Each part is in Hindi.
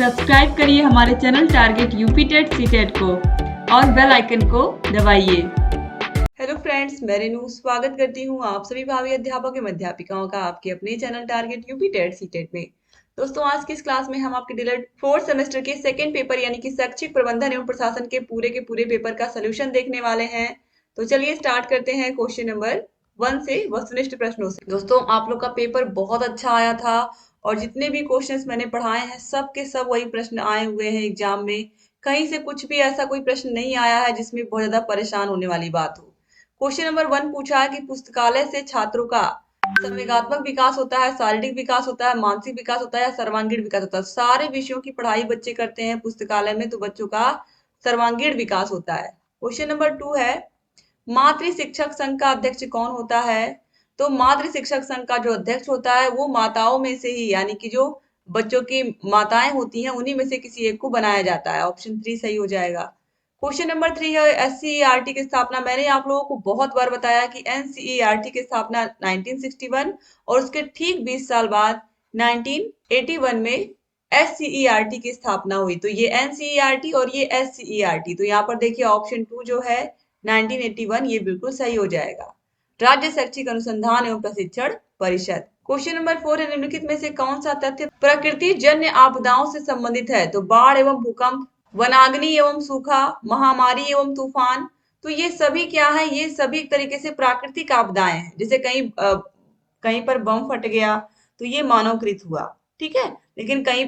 सब्सक्राइब करिए हमारे channel target UP TET CTET को और बेल आइकन को दबाइए। हेलो फ्रेंड्स, मैं रेनू स्वागत करती हूँ आप सभी भावी अध्यापक एवं अध्यापिकाओं का आपके अपने channel target UP TET CTET में। दोस्तों, आज की इस क्लास में हम आपके डिलेड फोर्थ सेमेस्टर के सेकंड पेपर यानी कि शैक्षिक प्रबंधन एवं प्रशासन के पूरे पेपर का सोल्यूशन देखने वाले हैं। तो चलिए स्टार्ट करते हैं क्वेश्चन नंबर 1 से वस्तुनिष्ठ प्रश्नों से। दोस्तों, आप लोग का पेपर बहुत अच्छा आया था और जितने भी क्वेश्चंस मैंने पढ़ाए हैं सब के सब वही प्रश्न आए हुए हैं एग्जाम में। कहीं से कुछ भी ऐसा कोई प्रश्न नहीं आया है जिसमें बहुत ज्यादा परेशान होने वाली बात हो। क्वेश्चन नंबर 1 पूछा है कि पुस्तकालय से छात्रों का संवेगात्मक विकास होता है, शारीरिक विकास होता है, मानसिक विकास होता है या सर्वांगीण विकास होता है। सारे विषयों की पढ़ाई बच्चे करते हैं पुस्तकालय में, तो बच्चों का सर्वांगीण विकास होता है। क्वेश्चन नंबर 2 है, मातृ शिक्षक संघ का अध्यक्ष कौन होता है? तो मातृ शिक्षक संघ का जो अध्यक्ष होता है वो माताओं में से ही, यानी कि जो बच्चों की माताएं होती हैं उन्हीं में से किसी एक को बनाया जाता है। ऑप्शन 3 सही हो जाएगा। क्वेश्चन नंबर 3 है, एससीईआरटी की स्थापना। मैंने आप लोगों को बहुत बार बताया कि एनसीईआरटी की स्थापना 1961 और उसके ठीक 20 साल बाद 1981 में एससीईआरटी की स्थापना हुई। तो ये एनसीईआरटी और ये एससीईआरटी, तो यहाँ पर देखिए ऑप्शन 2 जो है 1981 ये बिल्कुल सही हो जाएगा। राज्य शैक्षिक अनुसंधान एवं प्रशिक्षण परिषद। क्वेश्चन नंबर 4 है, निम्नलिखित में से कौन सा तथ्य प्रकृति जन्य आपदाओं से संबंधित है? तो बाढ़ एवं भूकंप, वनाग्नि एवं सूखा, महामारी एवं तूफान। तो ये सभी क्या है? ये सभी एक तरीके से प्राकृतिक आपदाएं हैं। जैसे कहीं पर बम फट गया तो ये मानवकृत हुआ, ठीक है। लेकिन कहीं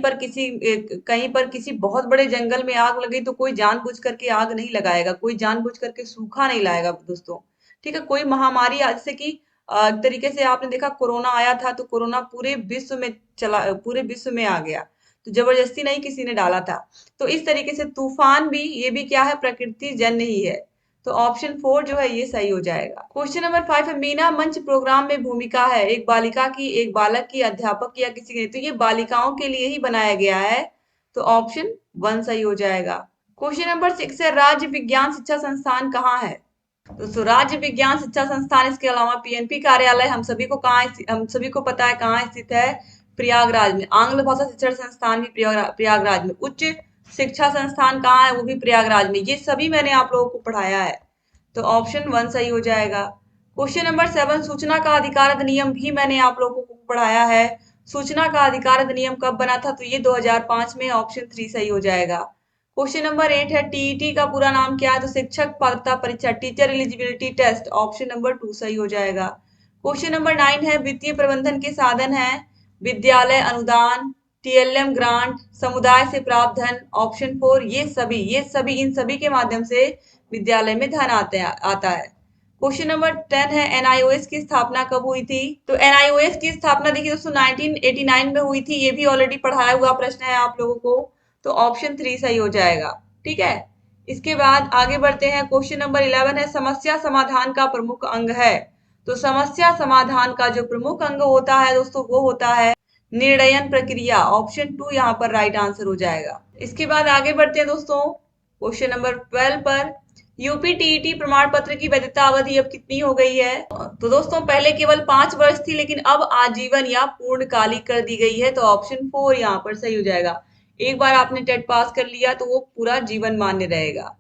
पर किसी बहुत बड़े जंगल में आग लगी तो कोई जानबूझ करके आग नहीं लगाएगा, कोई जानबूझ करके सूखा नहीं लाएगा दोस्तों, ठीक है। कोई महामारी जैसे कि एक तरीके से आपने देखा कोरोना आया था, तो कोरोना पूरे विश्व में आ गया, तो जबरदस्ती नहीं किसी ने डाला था। तो इस तरीके से तूफान भी, ये भी क्या है? प्रकृति जन्य ही है। तो ऑप्शन 4 जो है ये सही हो जाएगा। क्वेश्चन नंबर 5 है, मीना मंच प्रोग्राम में भूमिका है एक बालिका की, एक बालक की, अध्यापक की या किसी की? तो ये बालिकाओं के लिए ही बनाया गया है, तो ऑप्शन 1 सही हो जाएगा। क्वेश्चन नंबर 6 है, राज्य विज्ञान शिक्षा संस्थान कहाँ है? तो राज्य विज्ञान शिक्षा संस्थान, इसके अलावा पीएनपी कार्यालय हम सभी को पता है कहाँ स्थित है? प्रयागराज में। आंग्ल भाषा शिक्षण संस्थान भी प्रयागराज में। उच्च शिक्षा संस्थान कहाँ है? वो भी प्रयागराज में। ये सभी मैंने आप लोगों को पढ़ाया है, तो ऑप्शन 1 सही हो जाएगा। क्वेश्चन नंबर 7, सूचना का अधिकार अधिनियम भी मैंने आप लोगों को पढ़ाया है। सूचना का अधिकार अधिनियम कब बना था? तो ये 2005 में। ऑप्शन 3 सही हो जाएगा। क्वेश्चन नंबर 8 है, टीईटी का पूरा नाम क्या है? तो शिक्षक पात्रता परीक्षा, teacher eligibility test. Option number 2 सही हो जाएगा। क्वेश्चन नंबर 9 है, वित्तीय प्रबंधन के साधन है विद्यालय अनुदान, टीएलएम ग्रांट, समुदाय से प्राप्त धन। ऑप्शन 4 इन सभी के माध्यम से विद्यालय में धन आता है। क्वेश्चन नंबर 10 है, एनआईओएस की स्थापना कब हुई थी? तो एनआईओएस की स्थापना देखिए दोस्तों 1989 में हुई थी। ये भी ऑलरेडी पढ़ाया हुआ प्रश्न है आप लोगों को, तो ऑप्शन 3 सही हो जाएगा, ठीक है। इसके बाद आगे बढ़ते हैं। क्वेश्चन नंबर 11 है, समस्या समाधान का प्रमुख अंग है। तो समस्या समाधान का जो प्रमुख अंग होता है दोस्तों वो होता है निर्णयन प्रक्रिया। ऑप्शन 2 यहाँ पर राइट आंसर हो जाएगा। इसके बाद आगे बढ़ते हैं दोस्तों क्वेश्चन नंबर 12 पर, यूपी टीईटी प्रमाण पत्र की वैधता अवधि अब कितनी हो गई है? तो दोस्तों पहले केवल 5 वर्ष थी, लेकिन अब आजीवन या पूर्णकालिक कर दी गई है, तो ऑप्शन 4 यहाँ पर सही हो जाएगा। एक बार आपने टेट पास कर लिया तो वो पूरा जीवन मान्य रहेगा।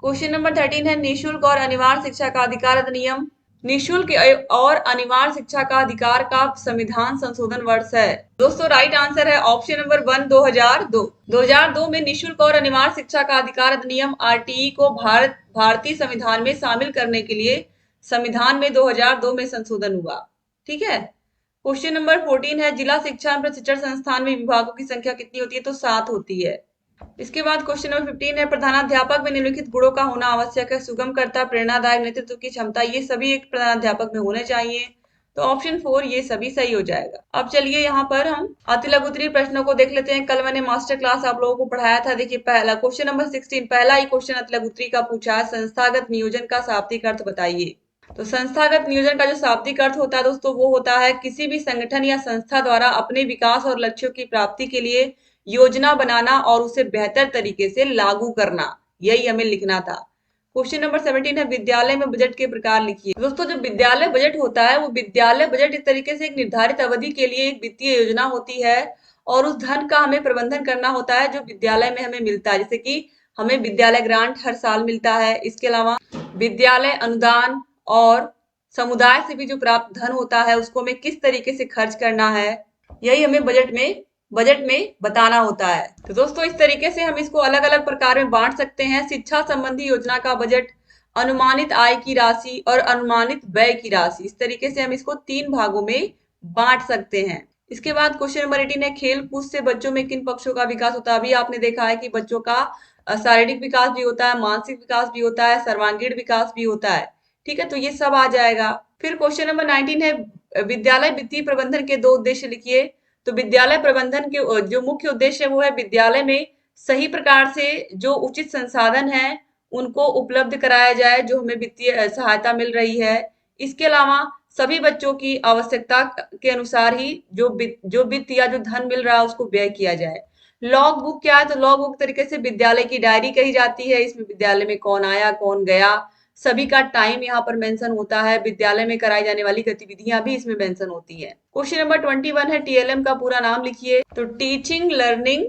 क्वेश्चन नंबर 13 है, निःशुल्क और अनिवार्य शिक्षा का अधिकार अधिनियम। निःशुल्क और अनिवार्य शिक्षा का अधिकार का संविधान संशोधन वर्ष है। दोस्तों राइट आंसर है ऑप्शन नंबर 1 2002। 2002 में निःशुल्क और अनिवार्य शिक्षा का अधिकार अधिनियम आरटीई को भारतीय संविधान में शामिल करने के लिए संविधान में 2002 में संशोधन हुआ, ठीक है। क्वेश्चन नंबर 14 है, जिला शिक्षा एवं प्रशिक्षण संस्थान में विभागों की संख्या कितनी होती है? तो 7 होती है। इसके बाद क्वेश्चन नंबर 15 है, प्रधानाध्यापक में निम्नलिखित गुणों का होना आवश्यक है? सुगमकर्ता, प्रेरणादायक, नेतृत्व की क्षमता। ये सभी एक प्रधानाध्यापक में होने चाहिए, तो ऑप्शन 4 ये सभी सही हो जाएगा। अब चलिए यहाँ पर हम अति लघु उत्तरीय प्रश्नों को देख लेते हैं। कल मैंने मास्टर क्लास आप लोगों को पढ़ाया था। देखिए पहला क्वेश्चन नंबर 16, पहला ही क्वेश्चन अति लघु उत्तरीय का पूछा है, संस्थागत नियोजन का शाब्दिक अर्थ बताइए। तो संस्थागत नियोजन का जो शाब्दिक अर्थ होता है दोस्तों वो होता है किसी भी संगठन या संस्था द्वारा अपने विकास और लक्ष्यों की प्राप्ति के लिए योजना बनाना और उसे बेहतर तरीके से लागू करना, यही हमें लिखना था। क्वेश्चन नंबर 17 है, विद्यालय में बजट के प्रकार लिखिए। दोस्तों जो विद्यालय बजट होता है वो विद्यालय बजट इस तरीके से एक निर्धारित अवधि के लिए एक वित्तीय योजना होती है और उस धन का हमें प्रबंधन करना होता है जो विद्यालय में हमें मिलता है, जैसे कि हमें विद्यालय ग्रांट हर साल मिलता है। इसके अलावा विद्यालय अनुदान और समुदाय से भी जो प्राप्त धन होता है उसको हमें किस तरीके से खर्च करना है, यही हमें बजट में बताना होता है। तो दोस्तों इस तरीके से हम इसको अलग अलग प्रकार में बांट सकते हैं। शिक्षा संबंधी योजना का बजट, अनुमानित आय की राशि और अनुमानित व्यय की राशि, इस तरीके से हम इसको 3 भागों में बांट सकते हैं। इसके बाद क्वेश्चन नंबर 18 है, खेल कूद से बच्चों में किन पक्षों का विकास होता है। अभी आपने देखा है कि बच्चों का शारीरिक विकास भी होता है, मानसिक विकास भी होता है, सर्वांगीण विकास भी होता है। ठीक है, तो ये सब आ जाएगा। फिर क्वेश्चन नंबर 19 है, विद्यालय वित्तीय प्रबंधन के 2 उद्देश्य लिखिए। तो विद्यालय प्रबंधन के जो मुख्य उद्देश्य है वो है विद्यालय में सही प्रकार से जो उचित संसाधन है उनको उपलब्ध कराया जाए, जो हमें वित्तीय सहायता मिल रही है। इसके अलावा सभी बच्चों की आवश्यकता के अनुसार ही जो वित्त या जो धन मिल रहा है उसको व्यय किया जाए। लॉग बुक क्या है, तो लॉग बुक तरीके से विद्यालय की डायरी कही जाती है। इसमें विद्यालय में कौन आया कौन गया सभी का टाइम यहाँ पर मेंशन होता है। विद्यालय में कराई जाने वाली गतिविधियां भी इसमें मेंशन होती है। क्वेश्चन नंबर 21 है, टीएलएम का पूरा नाम लिखिए। तो टीचिंग लर्निंग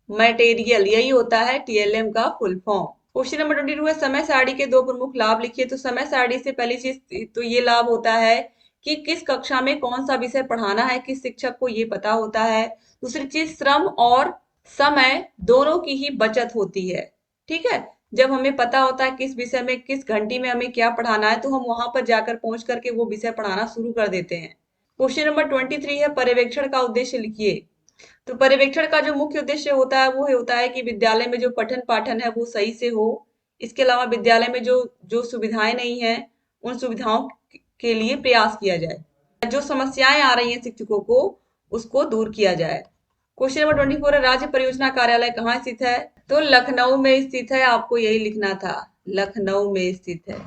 मटेरियल, यही होता है टीएलएम का फुल फॉर्म। क्वेश्चन नंबर 22 है, समय सारणी के 2 प्रमुख लाभ लिखिए। तो समय सारणी से पहली चीज तो ये लाभ होता है कि किस कक्षा में कौन सा विषय पढ़ाना है, किस शिक्षक को ये पता होता है। दूसरी चीज, श्रम और समय दोनों की ही बचत होती है। ठीक है, जब हमें पता होता है किस विषय में किस घंटी में हमें क्या पढ़ाना है तो हम वहां पर जाकर पहुंच करके वो विषय पढ़ाना शुरू कर देते हैं। क्वेश्चन नंबर 23 है, पर्यवेक्षण का उद्देश्य लिखिए। तो पर्यवेक्षण का जो मुख्य उद्देश्य होता है वो होता है कि विद्यालय में जो पठन पाठन है वो सही से हो। इसके अलावा विद्यालय में जो जो सुविधाएं नहीं है उन सुविधाओं के लिए प्रयास किया जाए, जो समस्याएं आ रही हैं शिक्षकों को उसको दूर किया जाए। क्वेश्चन नंबर 24 है, राज्य परियोजना कार्यालय कहाँ स्थित है। तो लखनऊ में स्थित है, आपको यही लिखना था, लखनऊ में स्थित है।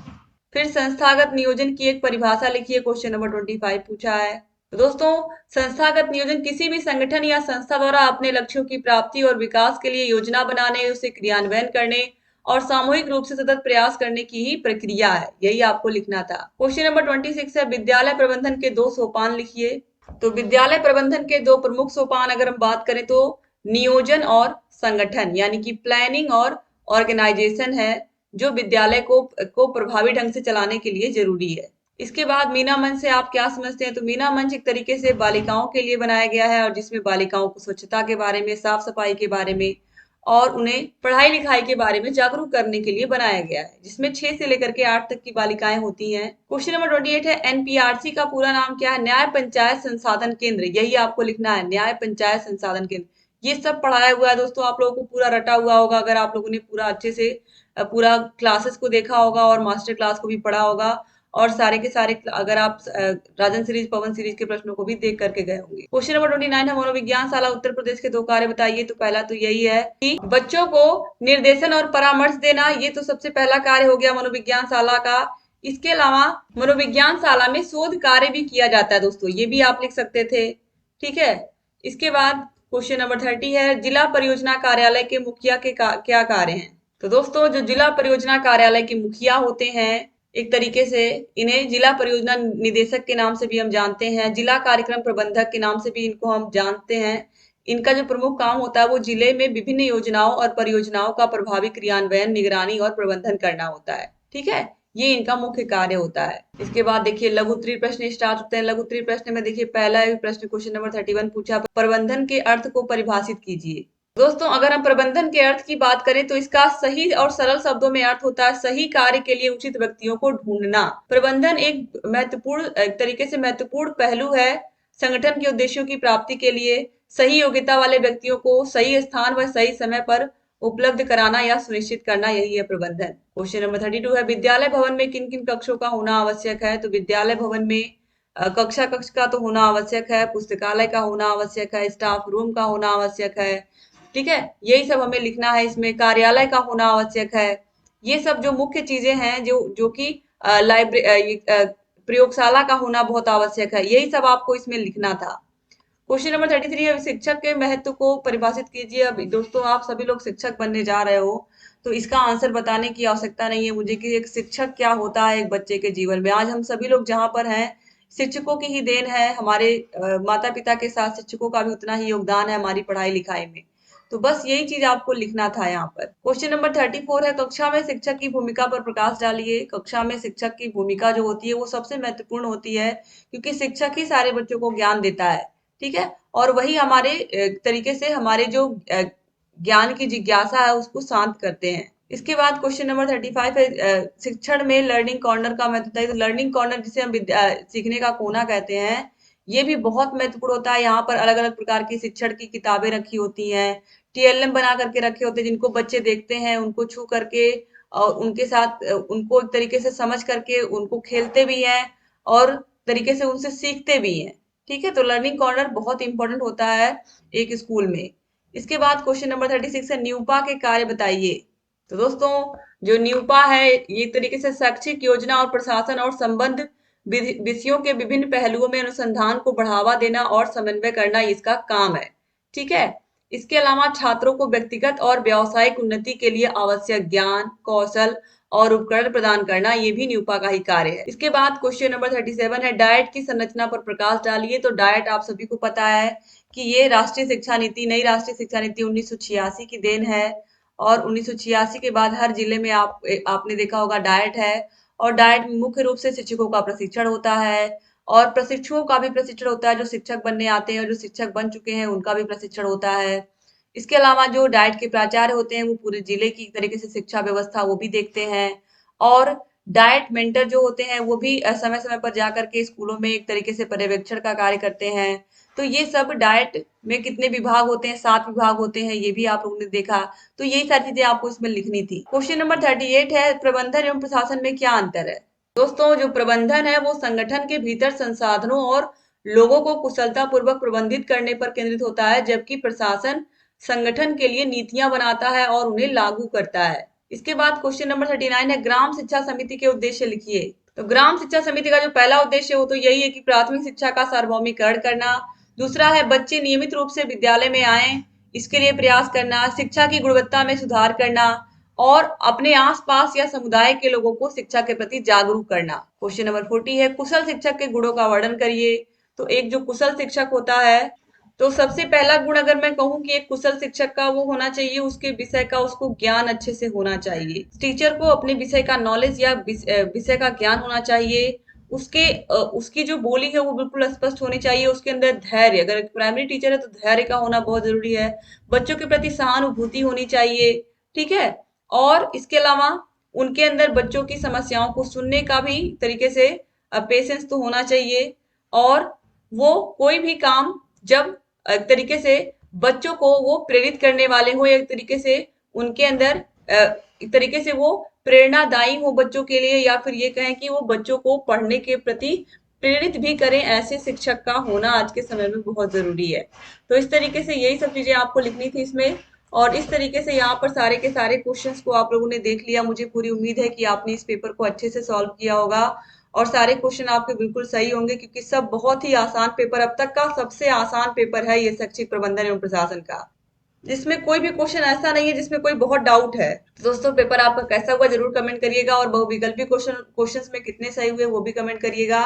फिर संस्थागत नियोजन की एक परिभाषा लिखिए, क्वेश्चन नंबर 25 पूछा है। तो दोस्तों संस्थागत नियोजन किसी भी संगठन या संस्था द्वारा अपने लक्ष्यों की प्राप्ति और विकास के लिए योजना बनाने, उसे क्रियान्वयन करने और सामूहिक रूप से सतत प्रयास करने की ही प्रक्रिया है, यही आपको लिखना था। क्वेश्चन नंबर 26 है, विद्यालय प्रबंधन के 2 सोपान लिखिए। तो विद्यालय प्रबंधन के 2 प्रमुख सोपान अगर हम बात करें तो नियोजन और संगठन, यानी कि प्लानिंग और ऑर्गेनाइजेशन है, जो विद्यालय को प्रभावी ढंग से चलाने के लिए जरूरी है। इसके बाद मीना मंच से आप क्या समझते हैं। तो मीना मंच एक तरीके से बालिकाओं के लिए बनाया गया है और जिसमें बालिकाओं को स्वच्छता के बारे में, साफ सफाई के बारे में और उन्हें पढ़ाई लिखाई के बारे में जागरूक करने के लिए बनाया गया है, जिसमें 6 से लेकर के 8 तक की बालिकाएं होती हैं। क्वेश्चन नंबर 28 है, एनपीआरसी का पूरा नाम क्या है। न्याय पंचायत संसाधन केंद्र, यही आपको लिखना है, न्याय पंचायत संसाधन केंद्र। ये सब पढ़ाया हुआ है दोस्तों, आप लोगों को पूरा रटा हुआ होगा अगर आप लोगों ने पूरा अच्छे से पूरा क्लासेस को देखा होगा और मास्टर क्लास को भी पढ़ा होगा और सारे के सारे अगर आप राजन सीरीज पवन सीरीज के प्रश्नों को भी देख करके गए होंगे। क्वेश्चन नंबर 29 है, मनोविज्ञान शाला उत्तर प्रदेश के 2 कार्य बताइए। तो पहला तो यही है कि बच्चों को निर्देशन और परामर्श देना, ये तो सबसे पहला कार्य हो गया मनोविज्ञान शाला का। इसके अलावा मनोविज्ञान शाला में शोध कार्य भी किया जाता है दोस्तों, ये भी आप लिख सकते थे। ठीक है, इसके बाद क्वेश्चन नंबर 30 है, जिला परियोजना कार्यालय के मुखिया के क्या कार्य हैं। तो दोस्तों जो जिला परियोजना कार्यालय के मुखिया होते हैं, एक तरीके से इन्हें जिला परियोजना निदेशक के नाम से भी हम जानते हैं, जिला कार्यक्रम प्रबंधक के नाम से भी इनको हम जानते हैं। इनका जो प्रमुख काम होता है वो जिले में विभिन्न योजनाओं और परियोजनाओं का प्रभावी क्रियान्वयन, निगरानी और प्रबंधन करना होता है। ठीक है, ये इनका मुख्य कार्य होता है। इसके बाद देखिए लघु उत्तरीय प्रश्न स्टार्ट होते हैं। लघु उत्तरीय प्रश्न में देखिए पहला प्रश्न क्वेश्चन नंबर 31 पूछा, प्रबंधन के अर्थ को परिभाषित कीजिए। दोस्तों अगर हम प्रबंधन के अर्थ की बात करें तो इसका सही और सरल शब्दों में अर्थ होता है सही कार्य के लिए उचित व्यक्तियों को ढूंढना। प्रबंधन एक तरीके से महत्वपूर्ण पहलू है संगठन के उद्देश्यों की प्राप्ति के लिए सही योग्यता वाले व्यक्तियों को सही स्थान व सही समय पर उपलब्ध कराना या सुनिश्चित करना, यही है प्रबंधन। क्वेश्चन नंबर 32 है, विद्यालय भवन में किन किन कक्षों का होना आवश्यक है। तो विद्यालय भवन में कक्ष का तो होना आवश्यक है, पुस्तकालय का होना आवश्यक है, स्टाफ रूम का होना आवश्यक है। ठीक है, यही सब हमें लिखना है। इसमें कार्यालय का होना आवश्यक है। ये सब जो मुख्य चीजें हैं जो कि प्रयोगशाला का होना बहुत आवश्यक है, यही सब आपको इसमें लिखना था। क्वेश्चन नंबर 33 है, शिक्षक के महत्व को परिभाषित कीजिए। अब दोस्तों आप सभी लोग शिक्षक बनने जा रहे हो तो इसका आंसर बताने की आवश्यकता नहीं है मुझे कि एक शिक्षक क्या होता है एक बच्चे के जीवन में। आज हम सभी लोग जहां पर हैं शिक्षकों की ही देन है, हमारे माता पिता के साथ शिक्षकों का भी उतना ही योगदान है हमारी पढ़ाई लिखाई में। तो बस यही चीज आपको लिखना था यहाँ पर। क्वेश्चन नंबर 34 है, कक्षा में शिक्षक की भूमिका पर प्रकाश डालिए। कक्षा में शिक्षक की भूमिका जो होती है वो सबसे महत्वपूर्ण होती है, क्योंकि शिक्षक ही सारे बच्चों को ज्ञान देता है। ठीक है, और वही हमारे तरीके से हमारे जो ज्ञान की जिज्ञासा है उसको शांत करते हैं। इसके बाद क्वेश्चन नंबर 35 है, शिक्षण में लर्निंग कॉर्नर का महत्व है। तो लर्निंग कॉर्नर जिसे हम सीखने का कोना कहते हैं, ये भी बहुत महत्वपूर्ण होता है। यहाँ पर अलग अलग प्रकार की शिक्षण की किताबें रखी होती हैं, टीएलएम बना करके रखे होते हैं, जिनको बच्चे देखते हैं, उनको छू करके और उनके साथ उनको एक तरीके से समझ करके उनको खेलते भी हैं और तरीके से उनसे सीखते भी हैं। ठीक है, तो लर्निंग कॉर्नर बहुत इंपॉर्टेंट होता है एक स्कूल में। इसके बाद क्वेश्चन नंबर 36 है, न्यूपा के कार्य बताइए। तो दोस्तों, जो न्यूपा है ये एक तरीके से शैक्षिक योजना और प्रशासन और संबंध विषयों के विभिन्न पहलुओं में अनुसंधान को बढ़ावा देना और समन्वय करना इसका काम है। ठीक है, इसके अलावा छात्रों को व्यक्तिगत और व्यावसायिक उन्नति के लिए आवश्यक ज्ञान, कौशल और उपकरण प्रदान करना ये भी न्यूपा का ही कार्य है। इसके बाद क्वेश्चन नंबर 37 है, डाइट की संरचना पर प्रकाश डालिए। तो डाइट आप सभी को पता है कि ये राष्ट्रीय शिक्षा नीति, नई राष्ट्रीय शिक्षा नीति 1986 की देन है, और 1986 के बाद हर जिले में आपने देखा होगा डाइट है। और डाइट में मुख्य रूप से शिक्षकों का प्रशिक्षण होता है और प्रशिक्षुओं का भी प्रशिक्षण होता है, जो शिक्षक बनने आते हैं और जो शिक्षक बन चुके हैं उनका भी प्रशिक्षण होता है। इसके अलावा जो डाइट के प्राचार्य होते हैं वो पूरे जिले की तरीके से शिक्षा व्यवस्था वो भी देखते हैं, और डाइट मेंटर जो होते हैं वो भी समय समय पर जाकर के स्कूलों में एक तरीके से पर्यवेक्षण का कार्य करते हैं। तो ये सब डाइट में कितने विभाग होते हैं, 7 विभाग होते हैं, ये भी आप लोगों ने देखा। तो यही सारी चीजें आपको इसमें लिखनी थी। क्वेश्चन नंबर 38 है, प्रबंधन एवं प्रशासन में क्या अंतर है। दोस्तों, जो प्रबंधन है वो संगठन के भीतर संसाधनों और लोगों को कुशलता पूर्वक प्रबंधित करने पर केंद्रित होता है, जबकि प्रशासन संगठन के लिए नीतियां बनाता है और उन्हें लागू करता है। इसके बाद क्वेश्चन नंबर 39 है, ग्राम शिक्षा समिति के उद्देश्य लिखिए। तो ग्राम शिक्षा समिति का जो पहला उद्देश्य है वो तो यही है कि प्राथमिक शिक्षा का सार्वभौमिकरण करना। दूसरा है बच्चे नियमित रूप से विद्यालय में आए, इसके लिए प्रयास करना, शिक्षा की गुणवत्ता में सुधार करना और अपने आसपास या समुदाय के लोगों को शिक्षा के प्रति जागरूक करना। क्वेश्चन नंबर 40 है, कुशल शिक्षक के गुणों का वर्णन करिए। तो एक जो कुशल शिक्षक होता है, तो सबसे पहला गुण अगर मैं कहूँ कि एक कुशल शिक्षक का वो होना चाहिए, उसके विषय का उसको ज्ञान अच्छे से होना चाहिए। टीचर को अपने विषय का नॉलेज या विषय का ज्ञान होना चाहिए। उसकी जो बोली है वो बिल्कुल स्पष्ट होनी चाहिए। उसके अंदर धैर्य, अगर एक प्राइमरी टीचर है तो धैर्य का होना बहुत जरूरी है। बच्चों के प्रति सहानुभूति होनी चाहिए। ठीक है, और इसके अलावा उनके अंदर बच्चों की समस्याओं को सुनने का भी तरीके से पेशेंस तो होना चाहिए। और वो कोई भी काम जब एक तरीके से बच्चों को वो प्रेरित करने वाले हो, एक तरीके से उनके अंदर एक तरीके से वो प्रेरणादायी हो बच्चों के लिए, या फिर ये कहें कि वो बच्चों को पढ़ने के प्रति प्रेरित भी करें, ऐसे शिक्षक का होना आज के समय में बहुत जरूरी है। तो इस तरीके से यही सब चीजें आपको लिखनी थी इसमें। और इस तरीके से यहाँ पर सारे के सारे क्वेश्चंस को आप लोगों ने देख लिया। मुझे पूरी उम्मीद है कि आपने इस पेपर को अच्छे से सॉल्व किया होगा और सारे क्वेश्चन आपके बिल्कुल सही होंगे, क्योंकि सब बहुत ही आसान पेपर, अब तक का सबसे आसान पेपर है ये शैक्षिक प्रबंधन एवं प्रशासन का, जिसमें कोई भी क्वेश्चन ऐसा नहीं है जिसमें कोई बहुत डाउट है। तो दोस्तों, पेपर आपका कैसा हुआ जरूर कमेंट करिएगा, और बहुविकल्पी क्वेश्चंस में कितने सही हुए वो भी कमेंट करिएगा।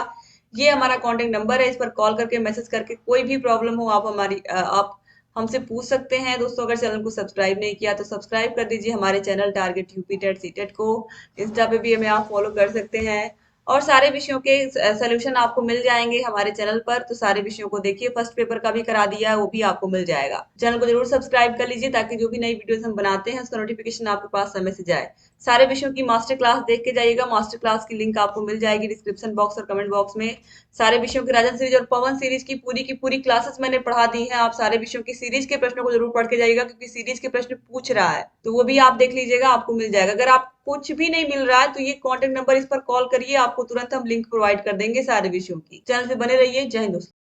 ये हमारा कॉन्टेक्ट नंबर है, इस पर कॉल करके मैसेज करके कोई भी प्रॉब्लम हो आप हमसे पूछ सकते हैं। दोस्तों, अगर चैनल को सब्सक्राइब नहीं किया तो सब्सक्राइब कर दीजिए हमारे channel target UP TET CTET को। इंस्टा पे भी हमें आप फॉलो कर सकते हैं, और सारे विषयों के सोल्यूशन आपको मिल जाएंगे हमारे चैनल पर। तो सारे विषयों को देखिए, फर्स्ट पेपर का भी करा दिया है, वो भी आपको मिल जाएगा। चैनल को जरूर सब्सक्राइब कर लीजिए ताकि जो भी नई वीडियोस हम बनाते हैं उसका नोटिफिकेशन आपके पास समय से जाए। सारे विषयों की मास्टर क्लास देख के जाइएगा, मास्टर क्लास की लिंक आपको मिल जाएगी डिस्क्रिप्शन बॉक्स और कमेंट बॉक्स में। सारे विषयों की राजन सीरीज और पवन सीरीज की पूरी क्लासेस मैंने पढ़ा दी है। आप सारे विषयों की सीरीज के प्रश्नों को जरूर पढ़ के जाइएगा, क्योंकि सीरीज के प्रश्न पूछ रहा है, तो वो भी आप देख लीजिएगा, आपको मिल जाएगा। अगर आप कुछ भी नहीं मिल रहा है तो ये कॉन्टेक्ट नंबर, इस पर कॉल करिए, आपको तुरंत हम लिंक प्रोवाइड कर देंगे सारे विषयों की। चैनल से बने रहिए। जय हिंद दोस्तों।